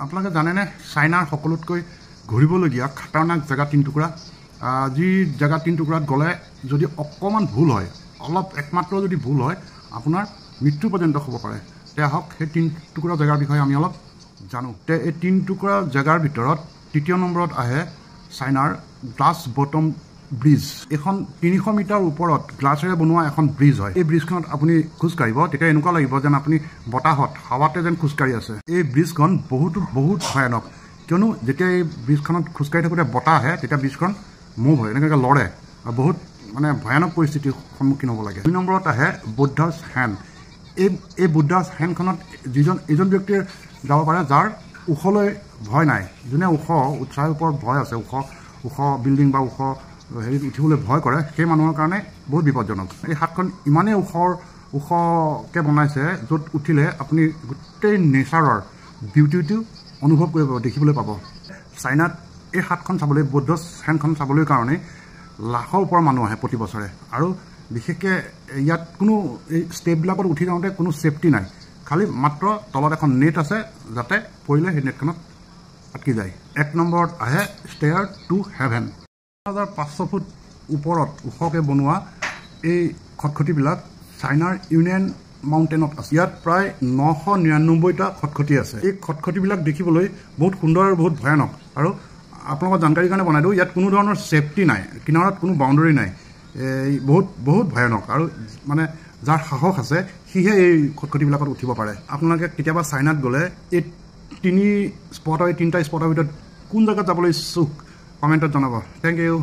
আপোনালোকে জানেনে চাইনাৰ সকলোতকৈ ঘূৰিবলগীয়া খাতাৰনাক জেগা 3 টুকুৰা যি জেগা 3 টুকুৰাত গ'লে যদি অকমান ভুল হয় অলপ একমাত্ৰ যদি ভুল হয় আপোনাৰ মৃত্যু পৰ্যন্ত হ'ব পাৰে তে হক সেই 3 টুকুৰা জেগাৰ বিষয়ে আমি অলপ জানো তে এই 3 টুকুৰা জেগাৰ ভিতৰত তৃতীয় নম্বৰত আহে চাইনাৰ গ্লাছ বটম ব্ৰিজ এখন 300 মিটাৰ ওপৰত গ্লাছেৰে বনোৱা এখন ব্ৰিজ হয় এই ব্ৰিজখনত আপুনি খোজ কাঢ়িব তেতিয়া এনেকুৱা লাগিব যেন আপুনি বতাহত হাৱাতে যেন খোজ কাঢ়ি আছে এই ব্ৰিজখন বহুত ভয়ানক কিয়নো যেতিয়া এই ব্ৰিজখনত খোজ কাঢ়ি থাকোঁতে বতাহ আহে তেতিয়া ব্ৰিজখন মুভ হয় এনেকৈ লৰে আৰু বহুত মানে ভয়ানক পৰিস্থিতিৰ সন্মুখীন হ'ব লাগে 2 নম্বৰত আহে বুদ্ধাছ হ্যান্ড এই বুদ্ধাছ হ্যান্ডখনত এজন ব্যক্তিৰ যাব পাৰে যাৰ উখলৈ ভয় নাই যোনে উৎসাহৰ ওপৰত ভয় আছে উখ বিল্ডিং বা উখ হেৰিত উঠিবলৈ ভয় কৰে সেই মানুহৰ কাৰণে বহুত বিপদজনক এই হাতখন ইমানেই উখকৈ বনাইছে য'ত উঠিলে আপুনি গোটেই নেচাৰৰ বিউটিটো অনুভৱ কৰিব দেখিবলৈ পাব চাইনাত এই হাতখন চাবলৈ বুদ্ধাছ হ্যান্ডখন চাবলৈ কাৰণে লাখৰ ওপৰৰ মানুহ আহে প্ৰতি বছৰে আৰু বিশেষকৈ ইয়াত কোনো এই ষ্টেপবিলাকত উঠি যাওঁতে কোনো ছেফটি নাই খালি মাত্ৰ তলত এখন নেট আছে যাতে পৰিলে সেই নেটখনত আটকি যায় 1 নম্বৰত আহে ষ্টেয়াৰ টু হেভেন 1500 ফুট ওপৰত ওখকৈ বনোৱা এই খটখটিবিলাক চাইনাৰ ইউনিয়ন মাউণ্টেইনত আছে ইয়াত প্ৰায় 999টা খটখটি আছে এই খটখটিবিলাক দেখিবলৈ বহুত সুন্দৰ আৰু বহুত ভয়ানক আৰু আপোনালোকৰ জানকাৰীৰ কাৰণে বনাই দিওঁ ইয়াত কোনো ধৰণৰ ছেফটি নাই কিনাৰত কোনো বাউণ্ডাৰী নাই এই বহুত ভয়ানক আৰু মানে যাৰ সাহস আছে সিহে এই খটখটিবিলাকত উঠিব পাৰে আপোনালোকে কেতিয়াবা চাইনাত গ'লে এই 3টা স্পটৰ ভিতৰত কোন জেগাত যাবলৈ ইচ্ছুক কমেণ্টত জনাব থেংক ইউ